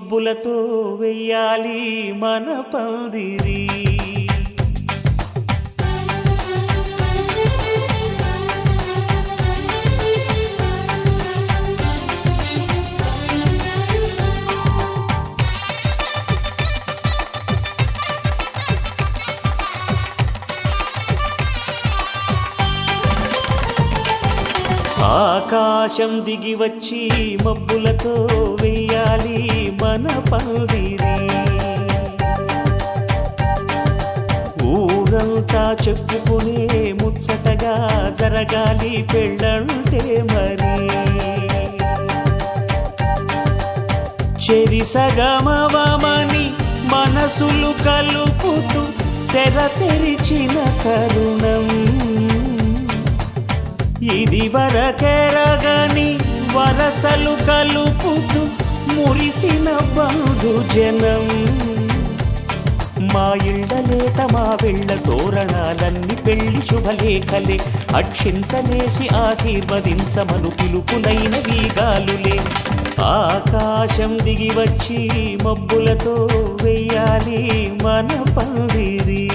మబ్బులతో వెయ్యాలి మన పందిరి. ఆకాశం దిగి వచ్చి మబ్బులతో వెయ్యాలి మన పందిరి. ఊరంతా చెప్పుకునే ముచ్చటగా జరగాలి పెళ్ళంటే మరి. చెరిసగమవమని మనసులు కలుపుతూ తెర తెరిచిన తరుణం. ఇది వరకెరగని వరసలు కలుపుతూ మురిసిన బంధుజనం. మా ఇళ్ళలేత మా వెళ్ళ తోరణాలన్నీ పెళ్లి శుభలేఖలే. అక్షింతలేసి ఆశీర్వదించమను పిలుపులైన వీగాలులే. ఆకాశం దిగి వచ్చి మబ్బులతో వెయ్యాలి మన పందిరి.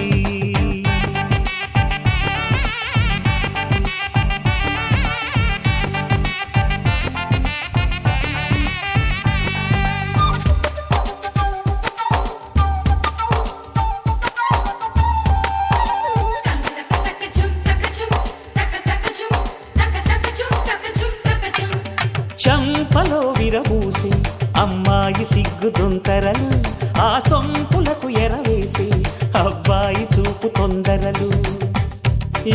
చంపలో విరబూసి అమ్మాయి సిగ్గు దొంతరలు. ఆ సొంపులకు ఎరవేసి అబ్బాయి చూపు తొందరలు.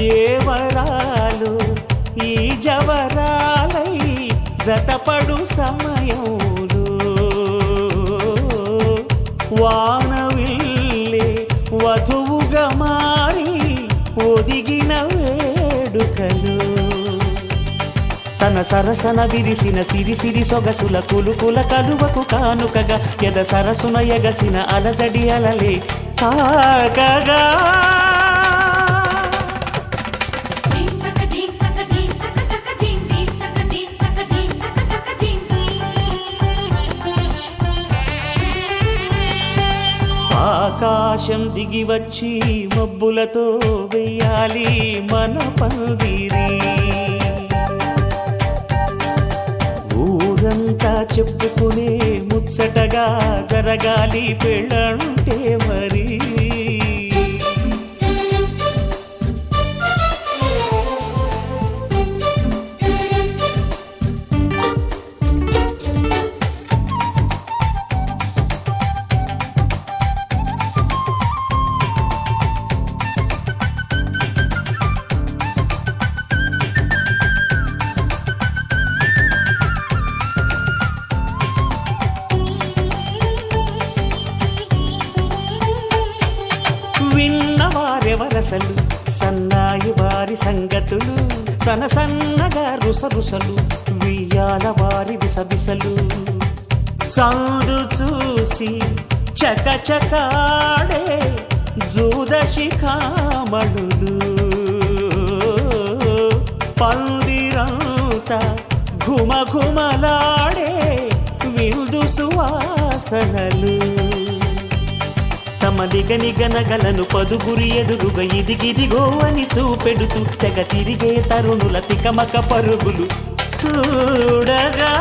ఏ వరాలు ఈ జవరాలై జతపడు సమయంలో. వానవిల్లే వధువుగా మారి ఒదిగిన వేడుకలు. తన సరసన విరిసిన సిరిసిరి సొగసుల కులుకుల కలువకు కానుకగా ఎద సరసున ఎగసిన అలజడి అలలే తాకగా. ఆకాశం దిగి వచ్చి మబ్బులతో వెయ్యాలి మన పందిరి. ఊరంతా చెప్పుకునే ముచ్చటగా జరగాలి పెళ్ళంటే మరి. విన్నవారెవరసలు సన్నాయి వారి సంగతులు. సనసన్నగా రుసరుసలు వియ్యాల వారి విసబిసలు. సందు చూసి చకచకాడే జూదశిఖామణులు. పందిరంతా ఘుమఘుమలాడే విందు సువాసనలు. తమ నిగనిగనగలను పదుగురి ఎదురుగా ఇదిగిదిగో అని చూపెడుతూ తెగ తిరిగే తరుణుల తికమక పరుగులు చూడగా.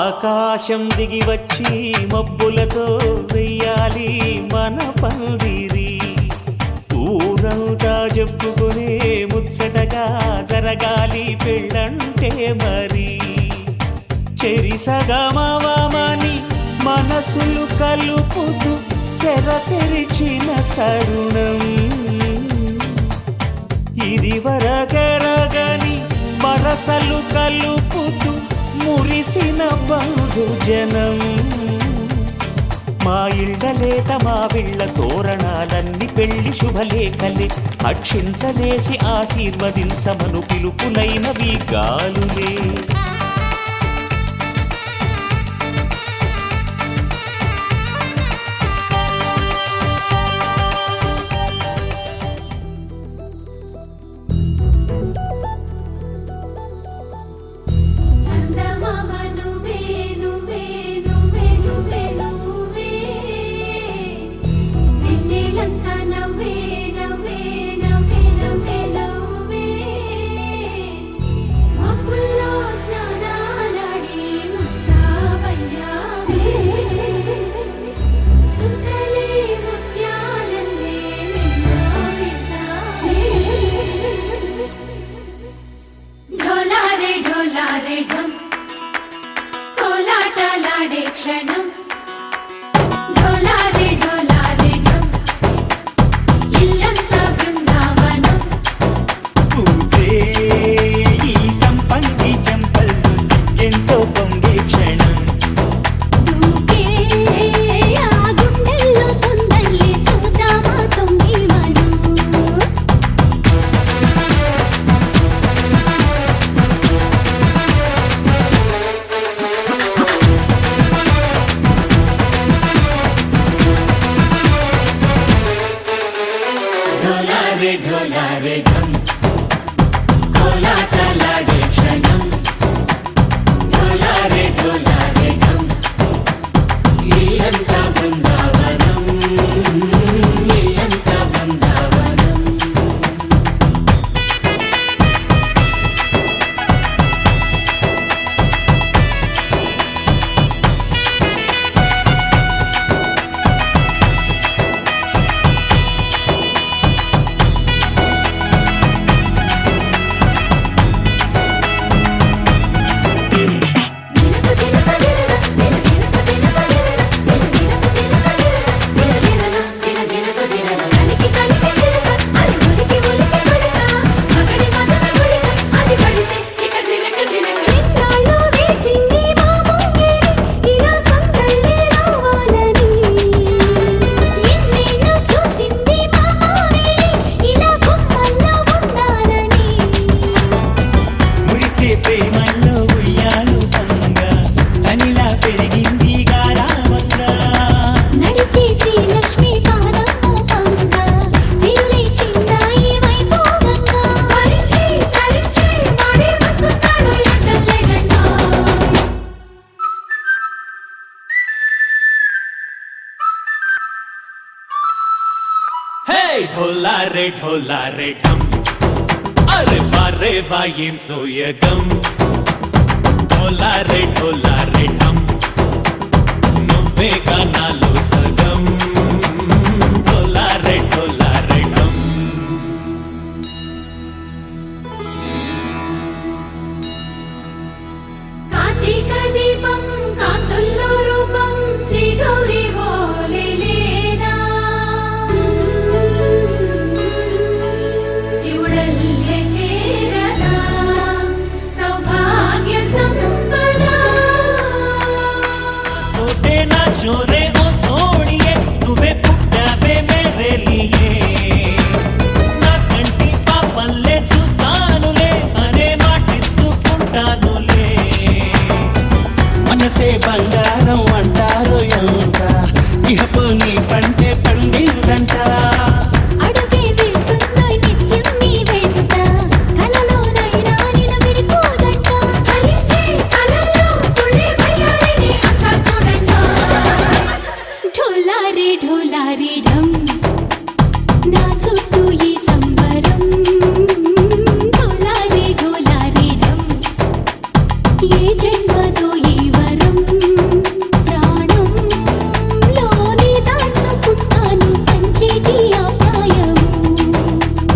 ఆకాశం దిగి వచ్చి మబ్బులతో వెయ్యాలి మన పందిరి. ఊరంతా చెప్పుకునే ముచ్చటగా జరగాలి పెళ్ళంటే మరి. చెరిసగమవమని మనసులు కలుపుతూ తెర తెరిచిన తరుణం. ఇది వరకెరగని వరసలు కలుపుతూ మురిసిన బంధుజనం. మా ఇళ్ళలేత మా వీళ్ళ తోరణాలన్నీ పెళ్లి శుభలేఖలే. అక్షింతలేసి ఆశీర్వదించమను పిలుపులైన వీగాలులే. ढोलारे क्षणं ढोलारे ढोलारे ढम इल्लंत बृंदावनं పూసే ఈ సంపంగి చెంపల్లో సిగ్గెంతో పొంగే క్షణం దూకే ఆ గుండెల్లో తొందల్లి చూద్దామా తొంగి మనం ढोलारे ढोलारे ढम कोलाटलाडे क्षणं ढोलारे ढोलारे ढम इल्लंत बृंदावनं इल्लंत बृंदावनं మురిసే ప్రేమల్లో ఉయ్యాలు పంగా తనిలా పెరిగింది గారావంగా నడిచే శ్రీలక్ష్మి పాదము పంగ సిల్లి చిందాయి వైభోగంగా పరిచి పరిచి వాడి వస్తున్నాడు ఎండలే గంట హే ఢోలారే ఢోలారే ఢమ్ అరే వారే వా ఏం సోయగం ఢోలారే ఢోలారే ఢమ్ నువ్వే గానాలో సగం ఢోలారే ఢోలారే ఢమ్ కార్తీక దీపం కాంతుల్లో రూపం శ్రీ గౌరీ ఓలే లేదా శివుడల్లే చేరదా సౌభాగ్య సంపద తోటే నా చోరే ఓ సోడియే నువ్వే పుట్టావే మేరే లియే నా కంటి పాపల్లే చూస్తానులే అనే మాటిచ్చుకుంటానులే మనసే బంగారం అంటారు ఎంత ఇహపు నీ పంటే పండిందంట అడుగే వేస్తున్న నిత్యం నీ వెంట కలలోనైనా నిలబడిపోదంట ఫలించే కలల్లో తుళ్ళి వయ్యారిని అంతా చూడంట ఢోలారే ఢోలారే ఢమ్ నా చుట్టూ ఈ సంబరం ఢోలారే ఢోలారే ఢమ్ ఏ జన్మదో ఈ వరం ప్రాణంలోనే దాచుకుంటాను పంచేటి ఆప్యాయము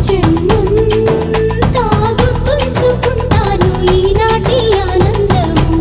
జన్మంతా గుర్తుంచుకుంటాను ఈనాటి ఆనందము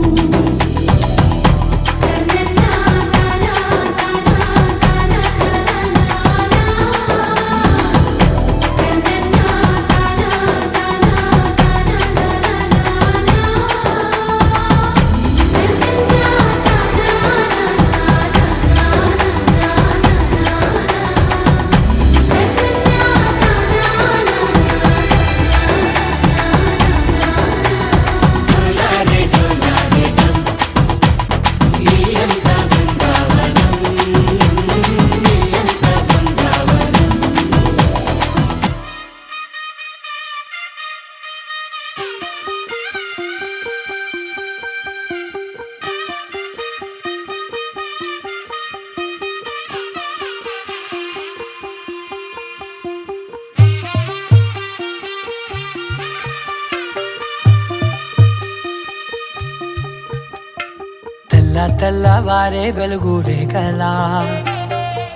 తెల్లవారే వెలుగు రేఖలా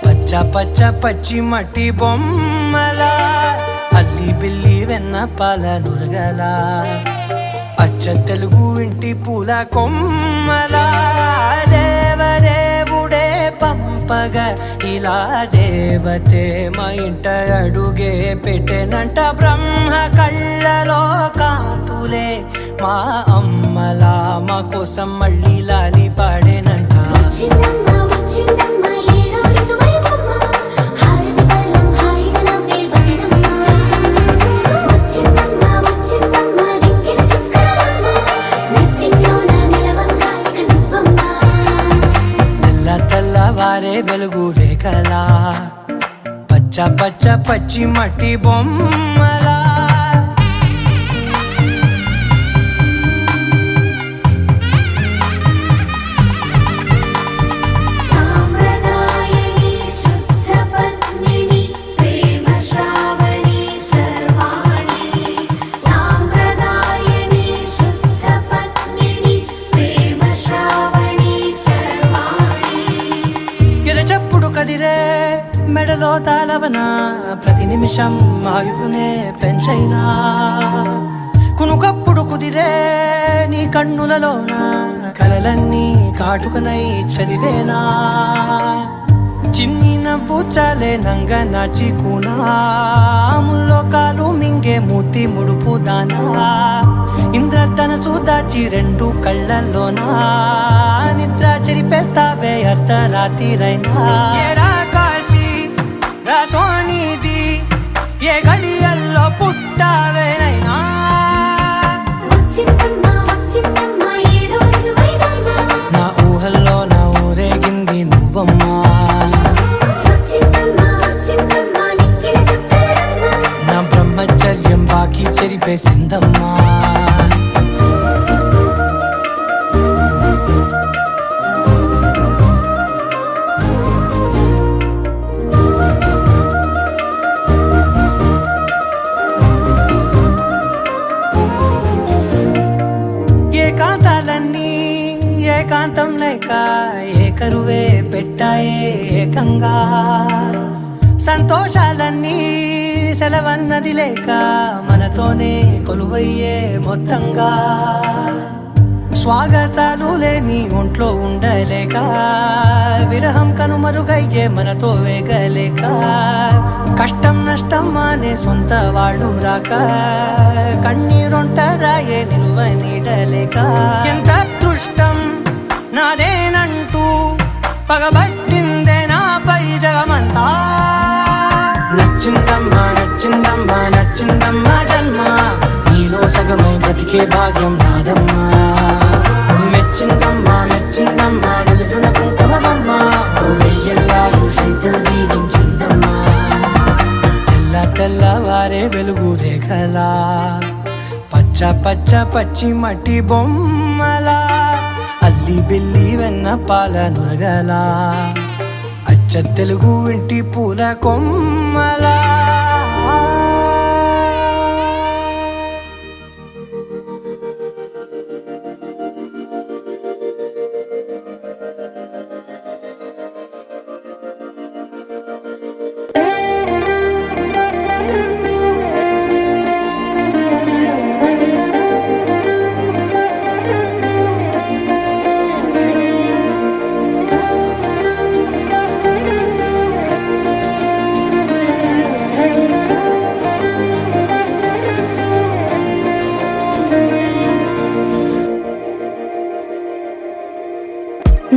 పచ్చ పచ్చ పచ్చి మట్టి బొమ్మలా అల్లి బిల్లి వెన్న పాల నురగలా అచ్చ తెలుగు ఇంటి పూల కొమ్మలా ప్రేమగా ఇలా దేవతే మా ఇంట అడుగే పెట్టెనంట బ్రహ్మ కళ్ళలో కాంతులే మా అమ్మలా మా కోసం మళ్ళీ లాలి పాడేనంట వచ్చిందమ్మ వచ్చిందమ్మ ఏడో ఋతువైవమ్మ హారతి పళ్ళం హాయిగా నవ్వే వదనమ్మ వచ్చిందమ్మ వచ్చిందమ్మ దిక్కిన చుక్కలమ్మ నెట్టింట్లోన నిలవంగా ఇక నువ్వమ్మ తెల్ల తెల్లవారే వెలుగు రేఖలా పచ్చ పచ్చ పచ్చి మట్టి బొమ్మలా సాంప్రదాయని శుద్ధ పద్మిని ప్రేమ శ్రావణి సర్వాణి సాంప్రదాయని శుద్ధ పద్మిని ప్రేమ శ్రావణి సర్వాణి ఎరచప్పుడు కదిరే మెడలో తాళవన ప్రతి నిమిషం ఆయుధునే పెంచైనా కునుకప్పుడు కుదిరే నీ కన్నులలోన కలలన్నీ కాటుకనై చదివేనా చిన్ని నవ్వు చాలే నంగ నాచి కూనాముల్లో కాలు మింగే మూతి ముడుపు దానా ఇంద్రధనసు దాచి రెండు కళ్ళల్లోనా నిద్ర చెరిపేస్తావే అర్ధరాత్రిరైనా ఏరా కాశీ రా సోనిది ఏ గడియల్లో పుట్టావేనైనా వచ్చిందమ్మ వచ్చిందమ్మ ఏడో ఋతువైవమ్మ నా ఊహల్లో నా ఊరేగింది నువ్వమ్మా వచ్చిందమ్మ వచ్చిందమ్మ నిక్కిన చుక్కలమ్మ నా బ్రహ్మచర్యం బాకీ చెరిపేసిందమ్మా ఏకాంతాలన్నీ ఏకాంతం లేక ఏకరువే పెట్టాయే ఏకంగా సంతోషాలన్నీ సెలవన్నది లేక మనతోనే కొలువయ్యే మొత్తంగా స్వాగతాలు లేని ఒంట్లో ఉండలేక విరహం కనుమరుగయ్యే మనతో వేగలేక కష్టం నష్టం అనే సొంత వాళ్ళు రాక కన్నీరొంటరాయే నిలువ నీడలేక ఎంత అదృష్టం నాదేనంటూ పగబట్టిందే నాపై జగమంతా నచ్చిందమ్మా నచ్చిందమ్మా నచ్చిందమ్మా జన్మ నీలో సగమై బ్రతికే భాగ్యం నాదమ్మా మెచ్చిందమ్మా మెచ్చిందమ్మా నిలుచున కుంకుమమ్మా వెయ్యల్లాగు శంకులు దీవించిందమ్మా తెల్ల తెల్లవారే వెలుగు రేఖలా పచ్చ పచ్చ పచ్చి మట్టి బొమ్మలా అల్లి బిల్లి వెన్న పాల నురగలా అచ్చ తెలుగు ఇంటి పూల కొమ్మలా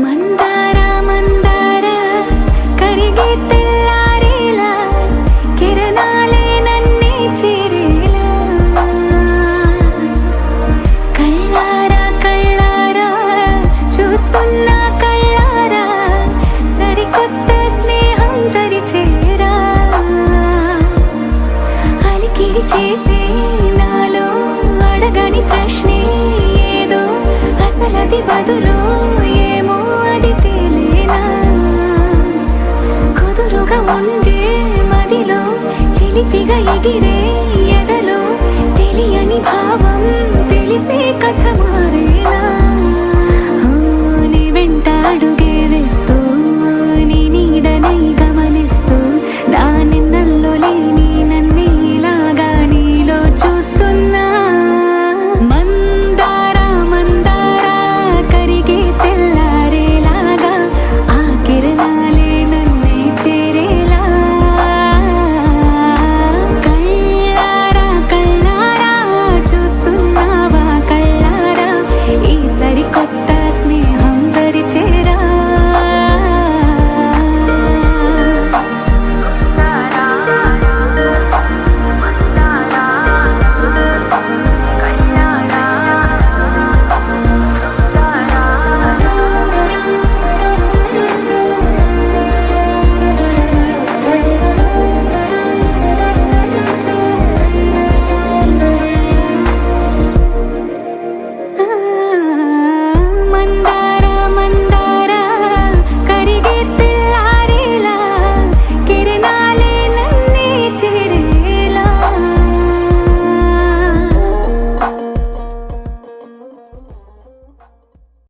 మందార మందార కరిగే తెల్లారేలా కిరణాలే నన్నే చేరేలా కళ్ళారా కళ్ళారా చూస్తున్నా కళ్ళారా సరికొత్త స్నేహం తరిచేరా అలికిడి చేసే నాలో అడగని ప్రశ్నే ఏదో అసలది బదులు ఏమో అది తేలేనా కుదురుగా ఉండే మదిలో చిలిపిగా ఎగిరే ఎదలో తెలియని భావం తెలిసే కథ